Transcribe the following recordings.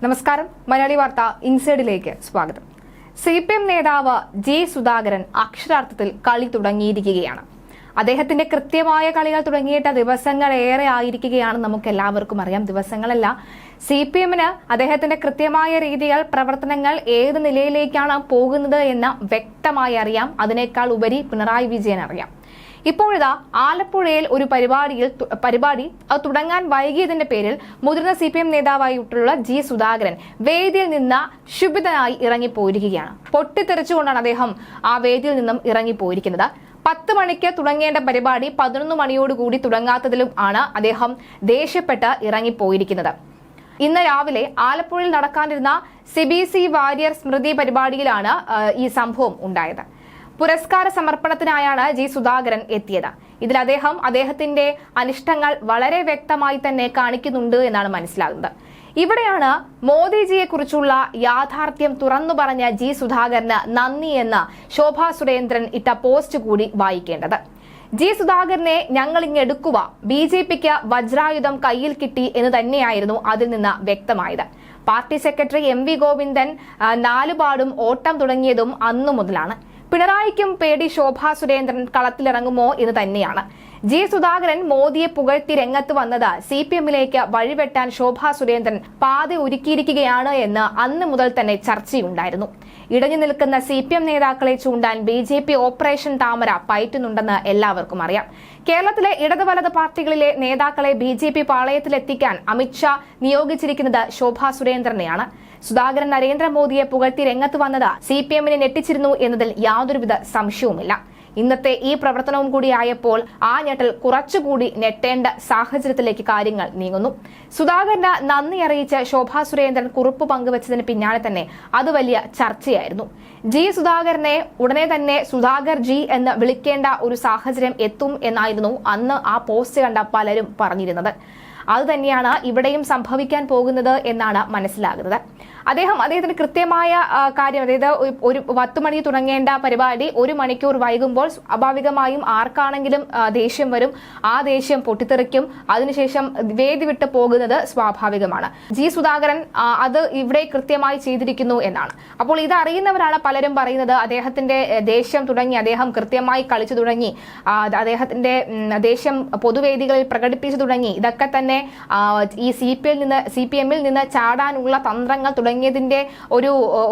നമസ്കാരം. മലയാളി വാർത്ത ഇൻസൈഡിലേക്ക് സ്വാഗതം. CPM നേതാവ് ജി സുധാകരൻ അക്ഷരാർത്ഥത്തിൽ കളി തുടങ്ങിയിരിക്കുകയാണ്. അദ്ദേഹത്തിന്റെ കൃത്യമായ കളികൾ തുടങ്ങിയിട്ട് ദിവസങ്ങളേറെ ആയിരിക്കുകയാണ്. നമുക്ക് എല്ലാവർക്കും അറിയാം, ദിവസങ്ങളല്ല, CPMന് അദ്ദേഹത്തിന്റെ കൃത്യമായ രീതികൾ, പ്രവർത്തനങ്ങൾ ഏത് നിലയിലേക്കാണ് പോകുന്നത് എന്ന് വ്യക്തമായി അറിയാം. അതിനേക്കാൾ ഉപരി പിണറായി വിജയൻ അറിയാം. ഇപ്പോഴിതാ ആലപ്പുഴയിൽ ഒരു പരിപാടി തുടങ്ങാൻ വൈകിയതിന്റെ പേരിൽ മുതിർന്ന CPM നേതാവായിട്ടുള്ള ജി സുധാകരൻ വേദിയിൽ നിന്ന് ക്ഷുഭിതനായി ഇറങ്ങിപ്പോയിരിക്കുകയാണ്. പൊട്ടിത്തെറിച്ചുകൊണ്ടാണ് അദ്ദേഹം ആ വേദിയിൽ നിന്നും ഇറങ്ങിപ്പോയിരിക്കുന്നത്. 10 മണിക്ക് തുടങ്ങേണ്ട പരിപാടി 11 മണിയോടുകൂടി തുടങ്ങാത്തതിലും ആണ് അദ്ദേഹം ദേഷ്യപ്പെട്ട് ഇറങ്ങിപ്പോയിരിക്കുന്നത്. ഇന്ന് രാവിലെ ആലപ്പുഴയിൽ നടക്കാനിരുന്ന CBC വാരിയർ സ്മൃതി പരിപാടിയിലാണ് ഈ സംഭവം ഉണ്ടായത്. പുരസ്കാര സമർപ്പണത്തിനായാണ് ജി സുധാകരൻ എത്തിയത്. ഇതിൽ അദ്ദേഹത്തിന്റെ അനിഷ്ടങ്ങൾ വളരെ വ്യക്തമായി തന്നെ കാണിക്കുന്നുണ്ട് എന്നാണ് മനസ്സിലാകുന്നത്. ഇവിടെയാണ് മോദിജിയെക്കുറിച്ചുള്ള യാഥാർത്ഥ്യം തുറന്നു പറഞ്ഞ ജി സുധാകരന് നന്ദി എന്ന് ശോഭാ സുരേന്ദ്രൻ ഇട്ട പോസ്റ്റ് കൂടി വായിക്കേണ്ടത്. ജി സുധാകരനെ ഞങ്ങൾ ഇങ്ങെടുക്കുക, BJPക്ക് വജ്രായുധം കയ്യിൽ കിട്ടി എന്ന് തന്നെയായിരുന്നു അതിൽ നിന്ന് വ്യക്തമായത്. പാർട്ടി സെക്രട്ടറി MV ഗോവിന്ദൻ 4 പാടും ഓട്ടം തുടങ്ങിയതും അന്നു മുതലാണ്. പിണറായിക്കും പേടി ശോഭാ സുരേന്ദ്രൻ കളത്തിലിറങ്ങുമോ എന്ന് തന്നെയാണ്. ജി സുധാകരൻ മോദിയെ പുകഴ്ത്തി രംഗത്ത് വന്നത് CPMലേക്ക് വഴിവെട്ടാൻ ശോഭാ സുരേന്ദ്രൻ പാത ഒരുക്കിയിരിക്കുകയാണ് എന്ന് അന്ന് മുതൽ തന്നെ ചർച്ചയുണ്ടായിരുന്നു. ഇടഞ്ഞു നിൽക്കുന്ന CPM നേതാക്കളെ ചൂണ്ടാൻ BJP ഓപ്പറേഷൻ താമര പയറ്റുന്നുണ്ടെന്ന് എല്ലാവർക്കും അറിയാം. കേരളത്തിലെ ഇടത് വലത് പാർട്ടികളിലെ നേതാക്കളെ BJP പാളയത്തിലെത്തിക്കാൻ അമിത്ഷാ നിയോഗിച്ചിരിക്കുന്നത് ശോഭാ സുരേന്ദ്രനെയാണ്. സുധാകരൻ നരേന്ദ്രമോദിയെ പുകഴ്ത്തി രംഗത്ത് വന്നത് CPMനെ ഞെട്ടിച്ചിരുന്നു എന്നതിൽ യാതൊരുവിധ സംശയവുമില്ല. ഇന്നത്തെ ഈ പ്രവർത്തനവും കൂടിയായപ്പോൾ ആ ഞെട്ടൽ കുറച്ചുകൂടി ഞെട്ടേണ്ട സാഹചര്യത്തിലേക്ക് കാര്യങ്ങൾ നീങ്ങുന്നു. സുധാകരന് നന്ദി അറിയിച്ച് ശോഭാ സുരേന്ദ്രൻ കുറിപ്പ് പങ്കുവച്ചതിന് പിന്നാലെ തന്നെ അത് വലിയ ചർച്ചയായിരുന്നു. ജി സുധാകരനെ ഉടനെ തന്നെ സുധാകർ ജി എന്ന് വിളിക്കേണ്ട ഒരു സാഹചര്യം എത്തും എന്നായിരുന്നു അന്ന് ആ പോസ്റ്റ് കണ്ട പലരും പറഞ്ഞിരുന്നത്. അതുതന്നെയാണ് ഇവിടെയും സംഭവിക്കാൻ പോകുന്നത് എന്നാണ് മനസ്സിലാകുന്നത്. അദ്ദേഹത്തിന് കൃത്യമായ കാര്യം, അതായത് ഒരു 10 മണി തുടങ്ങേണ്ട പരിപാടി 1 മണിക്കൂർ വൈകുമ്പോൾ സ്വാഭാവികമായും ആർക്കാണെങ്കിലും ദേഷ്യം വരും. ആ ദേഷ്യം പൊട്ടിത്തെറിക്കും. അതിനുശേഷം വേദി വിട്ട് പോകുന്നത് സ്വാഭാവികമാണ്. ജി സുധാകരൻ അത് ഇവിടെ കൃത്യമായി ചെയ്തിരിക്കുന്നു എന്നാണ്. അപ്പോൾ ഇത് അറിയുന്നവരാണ് പലരും പറയുന്നത് അദ്ദേഹത്തിന്റെ ദേഷ്യം തുടങ്ങി, അദ്ദേഹം കൃത്യമായി കളിച്ചു തുടങ്ങി, അദ്ദേഹത്തിന്റെ ദേഷ്യം പൊതുവേദികളിൽ പ്രകടിപ്പിച്ചു തുടങ്ങി, ഇതൊക്കെ തന്നെ ഈ CPMൽ നിന്ന് ചാടാനുള്ള തന്ത്രങ്ങൾ തുടങ്ങിയതിന്റെ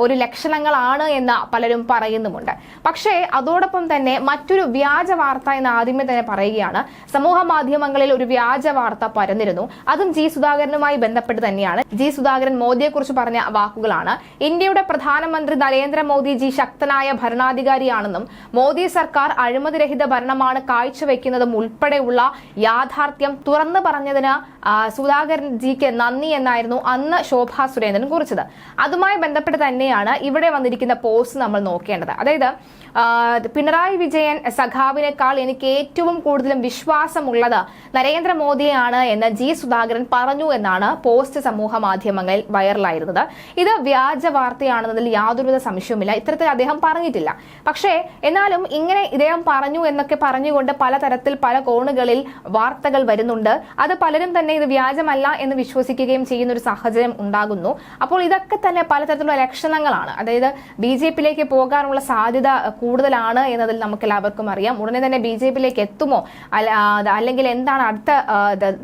ഒരു ലക്ഷണങ്ങളാണ് എന്ന് പലരും പറയുന്നുമുണ്ട്. പക്ഷേ അതോടൊപ്പം തന്നെ മറ്റൊരു വ്യാജ വാർത്ത എന്ന് ആദ്യമേ തന്നെ പറയുകയാണ്. സമൂഹ മാധ്യമങ്ങളിൽ ഒരു വ്യാജ വാർത്ത പരന്നിരുന്നു. അതും ജി സുധാകരനുമായി ബന്ധപ്പെട്ട് തന്നെയാണ്. ജി സുധാകരൻ മോദിയെക്കുറിച്ച് പറഞ്ഞ വാക്കുകളാണ്: ഇന്ത്യയുടെ പ്രധാനമന്ത്രി നരേന്ദ്രമോദിജി ശക്തനായ ഭരണാധികാരിയാണെന്നും മോദി സർക്കാർ അഴിമതിരഹിത ഭരണമാണ് കാഴ്ചവെക്കുന്നതും ഉൾപ്പെടെയുള്ള യാഥാർത്ഥ്യം തുറന്നു പറഞ്ഞതിന് സുധാകരൻ ജിക്ക് നന്ദി എന്നായിരുന്നു അന്ന് ശോഭാ സുരേന്ദ്രൻ കുറിച്ചത്. അതുമായി ബന്ധപ്പെട്ട് തന്നെയാണ് ഇവിടെ വന്നിരിക്കുന്ന പോസ്റ്റ് നമ്മൾ നോക്കേണ്ടത്. അതായത് പിണറായി വിജയൻ സഖാവിനേക്കാൾ എനിക്ക് ഏറ്റവും കൂടുതലും വിശ്വാസമുള്ളത് നരേന്ദ്രമോദിയാണ് എന്ന് ജി സുധാകരൻ പറഞ്ഞു എന്നാണ് പോസ്റ്റ് സമൂഹ മാധ്യമങ്ങളിൽ വൈറലായിരുന്നത്. ഇത് വ്യാജ വാർത്തയാണെന്നതിൽ യാതൊരുവിധ സംശയവുമില്ല. ഇത്തരത്തിൽ അദ്ദേഹം പറഞ്ഞിട്ടില്ല. പക്ഷേ എന്നാലും ഇങ്ങനെ ഇദ്ദേഹം പറഞ്ഞു എന്നൊക്കെ പറഞ്ഞുകൊണ്ട് പലതരത്തിൽ പല കോണുകളിൽ വാർത്തകൾ വരുന്നുണ്ട്. അത് പലരും തന്നെ ഇത് വ്യാജമല്ല എന്ന് വിശ്വസിക്കുകയും ചെയ്യുന്ന ഒരു സാഹചര്യം ഉണ്ടാകുന്നു. അപ്പോൾ ഇതൊക്കെ തന്നെ പലതരത്തിലുള്ള ലക്ഷണങ്ങളാണ്. അതായത് BJPയിലേക്ക് പോകാനുള്ള സാധ്യത കൂടുതലാണ് എന്നതിൽ നമുക്ക് എല്ലാവർക്കും അറിയാം. ഉടനെ തന്നെ BJPയിലേക്ക് എത്തുമോ, അല്ലെങ്കിൽ എന്താണ് അടുത്ത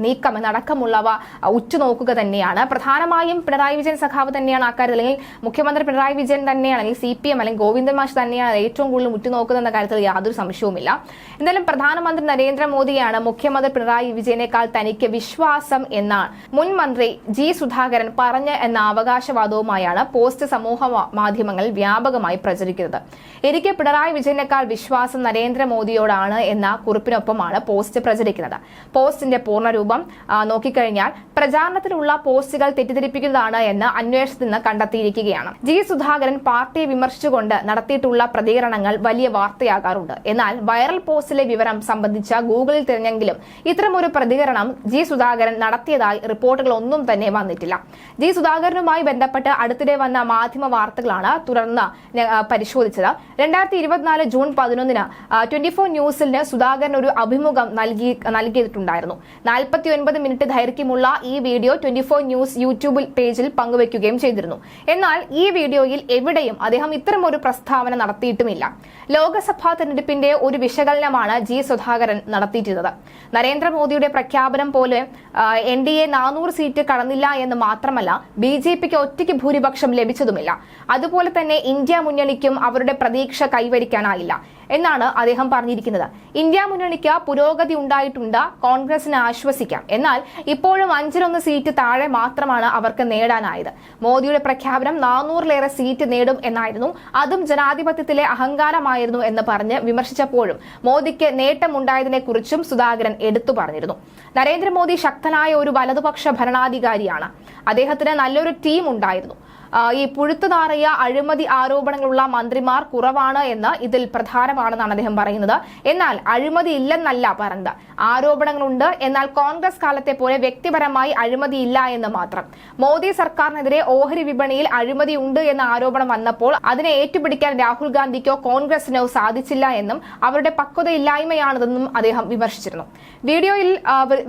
നീക്കം എന്നടക്കമുള്ളവ ഉറ്റുനോക്കുക തന്നെയാണ്. പ്രധാനമായും പിണറായി വിജയൻ സഖാവ് തന്നെയാണ് അക്കാര്യത്തിൽ, അല്ലെങ്കിൽ മുഖ്യമന്ത്രി പിണറായി വിജയൻ തന്നെയാണ്, അല്ലെങ്കിൽ CPM അല്ലെങ്കിൽ ഗോവിന്ദൻ മാഷ് തന്നെയാണ് ഏറ്റവും കൂടുതൽ ഉറ്റുനോക്കുന്നത് എന്ന കാര്യത്തിൽ യാതൊരു സംശയവുമില്ല. എന്തായാലും പ്രധാനമന്ത്രി നരേന്ദ്രമോദിയാണ് മുഖ്യമന്ത്രി പിണറായി വിജയനേക്കാൾ തനിക്ക് വിശ്വാസം എന്നാണ് മുൻ മന്ത്രി ജി സുധാകരൻ പറഞ്ഞ എന്ന അവകാശവാദവുമായാണ് പോസ്റ്റ് സമൂഹ മാധ്യമങ്ങളിൽ വ്യാപകമായി പ്രചരിക്കുന്നത്. എനിക്ക് പിണറായി വിജയനേക്കാൾ വിശ്വാസം നരേന്ദ്രമോദിയോടാണ് എന്ന കുറിപ്പിനൊപ്പമാണ് പോസ്റ്റ് പ്രചരിക്കുന്നത്. പോസ്റ്റിന്റെ പൂർണ്ണരൂപം നോക്കിക്കഴിഞ്ഞാൽ പ്രചാരണത്തിലുള്ള പോസ്റ്റുകൾ തെറ്റിദ്ധരിപ്പിക്കുന്നതാണ് എന്ന് അന്വേഷണത്തിൽ നിന്ന് കണ്ടെത്തിയിരിക്കുകയാണ്. ജി സുധാകരൻ പാർട്ടിയെ വിമർശിച്ചുകൊണ്ട് നടത്തിയിട്ടുള്ള പ്രതികരണങ്ങൾ വലിയ വാർത്തയാകാറുണ്ട്. എന്നാൽ വൈറൽ പോസ്റ്റിലെ വിവരം സംബന്ധിച്ച ഗൂഗിളിൽ തിരഞ്ഞെങ്കിലും ഇത്തരമൊരു പ്രതികരണം ജി സുധാകരൻ സുധാകരൻ നടത്തിയതായി റിപ്പോർട്ടുകൾ ഒന്നും തന്നെ വന്നിട്ടില്ല. ജി സുധാകരനുമായി ബന്ധപ്പെട്ട് അടുത്തിടെ വന്ന മാധ്യമ വാർത്തകളാണ് തുടർന്ന് പരിശോധിച്ചത്. 2024 ജൂൺ 11 24 ന്യൂസിന് സുധാകരൻ ഒരു അഭിമുഖം നൽകിയിട്ടുണ്ടായിരുന്നു. 49 മിനിറ്റ് ദൈർഘ്യമുള്ള ഈ വീഡിയോ 24 ന്യൂസ് യൂട്യൂബ് പേജിൽ പങ്കുവയ്ക്കുകയും ചെയ്തിരുന്നു. എന്നാൽ ഈ വീഡിയോയിൽ എവിടെയും അദ്ദേഹം ഇത്തരമൊരു പ്രസ്താവന നടത്തിയിട്ടുമില്ല. ലോക്സഭാ തെരഞ്ഞെടുപ്പിന്റെ ഒരു വിശകലനമാണ് ജി സുധാകരൻ നടത്തിയിട്ടുള്ളത്. നരേന്ദ്രമോദിയുടെ പ്രഖ്യാപനം പോലെ NDA 400 സീറ്റ് കടന്നില്ല എന്ന് മാത്രമല്ല, BJPക്ക് ഒറ്റയ്ക്ക് ഭൂരിപക്ഷം ലഭിച്ചതുമില്ല. അതുപോലെ തന്നെ ഇന്ത്യ മുന്നണിക്കും അവരുടെ പ്രതീക്ഷ കൈവരിക്കാനായില്ല എന്നാണ് അദ്ദേഹം പറഞ്ഞിരിക്കുന്നത്. ഇന്ത്യ മുന്നണിക്ക് പുരോഗതി ഉണ്ടായിട്ടുണ്ട്, കോൺഗ്രസിന് ആശ്വസിക്കാം. എന്നാൽ ഇപ്പോഴും 5-1 സീറ്റ് താഴെ മാത്രമാണ് അവർക്ക് നേടാനായത്. മോദിയുടെ പ്രഖ്യാപനം 400-ലേറെ സീറ്റ് നേടും എന്നായിരുന്നു, അതും ജനാധിപത്യത്തിലെ അഹങ്കാരമായിരുന്നു എന്ന് പറഞ്ഞ് വിമർശിച്ചപ്പോഴും മോദിക്ക് നേട്ടമുണ്ടായതിനെ കുറിച്ചും സുധാകരൻ എടുത്തു പറഞ്ഞിരുന്നു. നരേന്ദ്രമോദി ശക്തനായ ഒരു വലതുപക്ഷ ഭരണാധികാരിയാണ്. അദ്ദേഹത്തിന് നല്ലൊരു ടീം ഉണ്ടായിരുന്നു. ഈ പുഴുത്തുനാറിയ അഴിമതി ആരോപണങ്ങളുള്ള മന്ത്രിമാർ കുറവാണ് എന്ന് ഇതിൽ പ്രധാനമാണെന്നാണ് അദ്ദേഹം പറയുന്നത്. എന്നാൽ അഴിമതി ഇല്ലെന്നല്ല പറഞ്ഞത്, ആരോപണങ്ങളുണ്ട്. എന്നാൽ കോൺഗ്രസ് കാലത്തെ പോലെ വ്യക്തിപരമായി അഴിമതി ഇല്ല എന്ന് മാത്രം. മോദി സർക്കാരിനെതിരെ ഓഹരി വിപണിയിൽ അഴിമതി ഉണ്ട് എന്ന ആരോപണം വന്നപ്പോൾ അതിനെ ഏറ്റുപിടിക്കാൻ രാഹുൽ ഗാന്ധിക്കോ കോൺഗ്രസിനോ സാധിച്ചില്ല എന്നും അവരുടെ പക്വതയില്ലായ്മയാണിതെന്നും അദ്ദേഹം വിമർശിച്ചിരുന്നു. വീഡിയോയിൽ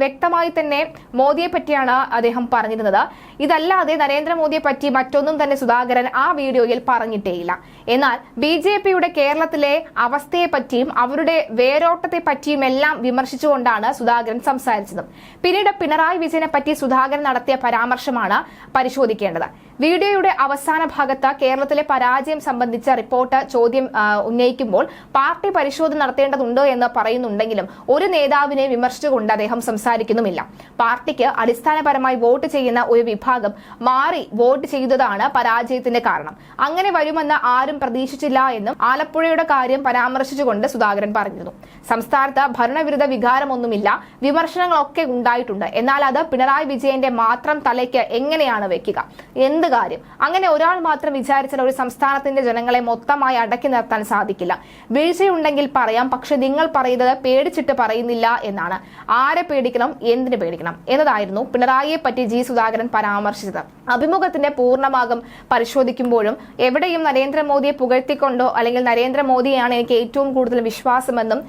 വ്യക്തമായി തന്നെ മോദിയെ പറ്റിയാണ് അദ്ദേഹം പറഞ്ഞിരുന്നത്. ഇതല്ലാതെ നരേന്ദ്രമോദിയെ പറ്റി മറ്റൊന്നും തന്നെ സുധാകരൻ ആ വീഡിയോയിൽ പറഞ്ഞിട്ടേയില്ല. എന്നാൽ BJPയുടെ കേരളത്തിലെ അവസ്ഥയെപ്പറ്റിയും അവരുടെ വേരോട്ടത്തെ പറ്റിയും എല്ലാം വിമർശിച്ചുകൊണ്ടാണ് സുധാകരൻ സംസാരിച്ചത്. പിന്നീട് പിണറായി വിജയനെ പറ്റി സുധാകരൻ നടത്തിയ പരാമർശമാണ് പരിശോധിക്കേണ്ടത്. വീഡിയോയുടെ അവസാന ഭാഗത്ത് കേരളത്തിലെ പരാജയം സംബന്ധിച്ച റിപ്പോർട്ട് ചോദ്യം ഉന്നയിക്കുമ്പോൾ പാർട്ടി പരിശോധന നടത്തേണ്ടതുണ്ട് എന്ന് പറയുന്നുണ്ടെങ്കിലും ഒരു നേതാവിനെ വിമർശിച്ചുകൊണ്ട് അദ്ദേഹം സംസാരിക്കുന്നുമില്ല. പാർട്ടിക്ക് അടിസ്ഥാനപരമായി വോട്ട് ചെയ്യുന്ന ഒരു വിഭാഗം മാറി വോട്ട് ചെയ്തതാണ് പരാജയത്തിന്റെ കാരണം. അങ്ങനെ വരുമെന്ന് ആരും പ്രതീക്ഷിച്ചില്ല എന്നും ആലപ്പുഴയുടെ കാര്യം പരാമർശിച്ചുകൊണ്ട് സുധാകരൻ പറഞ്ഞിരുന്നു. സംസ്ഥാനത്ത് ഭരണവിരുദ്ധ വികാരമൊന്നുമില്ല, വിമർശനങ്ങളൊക്കെ ഉണ്ടായിട്ടുണ്ട്. എന്നാൽ അത് പിണറായി വിജയന്റെ മാത്രം തലയ്ക്ക് എങ്ങനെയാണ് വെക്കുക? എന്ത് കാര്യം? അങ്ങനെ ഒരാൾ മാത്രം വിചാരിച്ചാൽ ഒരു സംസ്ഥാനത്തിന്റെ ജനങ്ങളെ മൊത്തമായി അടക്കി നിർത്താൻ സാധിക്കില്ല. വീഴ്ചയുണ്ടെങ്കിൽ പറയാം, പക്ഷെ നിങ്ങൾ പറയുന്നത് പേടിച്ചിട്ട് പറയുന്നില്ല എന്നാണ്. ആരെ പേടിക്കണം, എന്തിനു പേടിക്കണം എന്നതായിരുന്നു പിണറായിയെ പറ്റി ജി സുധാകരൻ പരാമർശിച്ചത്. അഭിമുഖത്തിന്റെ പൂർണ്ണഭാഗം പരിശോധിക്കുമ്പോഴും എവിടെയും നരേന്ദ്രമോദിയെ പുകഴ്ത്തിക്കൊണ്ടോ അല്ലെങ്കിൽ നരേന്ദ്രമോദിയാണ് എനിക്ക് ഏറ്റവും കൂടുതൽ വിശ്വാസമെന്നും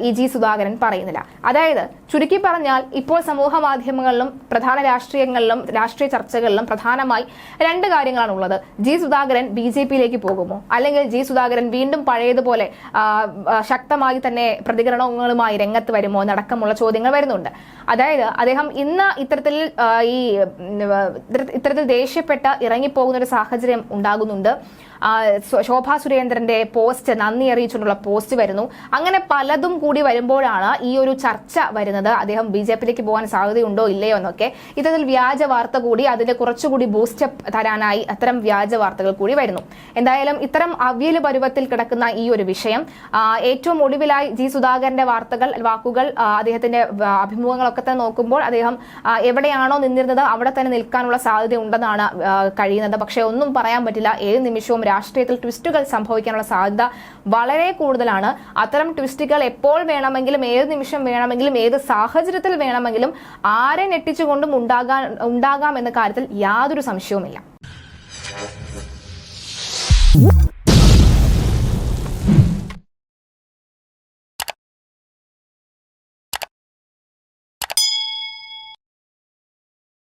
ഈ ജി സുധാകരൻ പറയുന്നില്ല. അതായത് ചുരുക്കി പറഞ്ഞാൽ ഇപ്പോൾ സമൂഹ മാധ്യമങ്ങളിലും പ്രധാന രാഷ്ട്രീയങ്ങളിലും രാഷ്ട്രീയ ചർച്ചകളിലും പ്രധാനമായി 2 കാര്യങ്ങളാണ് ഉള്ളത്. ജി സുധാകരൻ BJPയിലേക്ക് പോകുമോ, അല്ലെങ്കിൽ ജി സുധാകരൻ വീണ്ടും പഴയതുപോലെ ശക്തമായി തന്നെ പ്രതികരണങ്ങളുമായി രംഗത്ത് വരുമോ എന്നടക്കമുള്ള ചോദ്യങ്ങൾ വരുന്നുണ്ട്. അതായത് അദ്ദേഹം ഇന്ന് ഇത്തരത്തിൽ ദേഷ്യപ്പെട്ട് ഇറങ്ങിപ്പോകുന്ന ഒരു സാഹചര്യം ഉണ്ടാകുന്നുണ്ട്. ശോഭാ സുരേന്ദ്രന്റെ പോസ്റ്റ് നന്ദി അറിയിച്ചുകൊണ്ടുള്ള പോസ്റ്റ് വരുന്നു. അങ്ങനെ പലതും കൂടി വരുമ്പോഴാണ് ഈ ഒരു ചർച്ച വരുന്നത്. അദ്ദേഹം BJPയിലേക്ക് പോകാൻ സാധ്യതയുണ്ടോ ഇല്ലയോ എന്നൊക്കെ. ഇത്തരത്തിൽ വ്യാജ വാർത്ത കൂടി അതിന്റെ കുറച്ചുകൂടി ബൂസ്റ്റപ്പ് തരാനായി അത്തരം വ്യാജ വാർത്തകൾ കൂടി വരുന്നു. എന്തായാലും ഇത്തരം അവിയൽ പരുവത്തിൽ കിടക്കുന്ന ഈ ഒരു വിഷയം ഏറ്റവും ഒടുവിലായി ജി സുധാകരന്റെ വാക്കുകൾ അദ്ദേഹത്തിന്റെ അഭിമുഖങ്ങളൊക്കെ തന്നെ നോക്കുമ്പോൾ അദ്ദേഹം എവിടെയാണോ നിന്നിരുന്നത് അവിടെ തന്നെ നിൽക്കാനുള്ള സാധ്യത ഉണ്ടെന്നാണ് കഴിയുന്നത്. പക്ഷെ ഒന്നും പറയാൻ പറ്റില്ല. ഏത് നിമിഷവും രാഷ്ട്രീയത്തിൽ ട്വിസ്റ്റുകൾ സംഭവിക്കാനുള്ള സാധ്യത വളരെ കൂടുതലാണ്. അത്തരം ട്വിസ്റ്റുകൾ എപ്പോൾ വേണമെങ്കിലും, ഏത് നിമിഷം വേണമെങ്കിലും, ഏത് സാഹചര്യത്തിൽ വേണമെങ്കിലും ആരെ ഞെട്ടിച്ചുകൊണ്ടും ഉണ്ടാകാം എന്ന കാര്യത്തിൽ യാതൊരു സംശയവുമില്ല.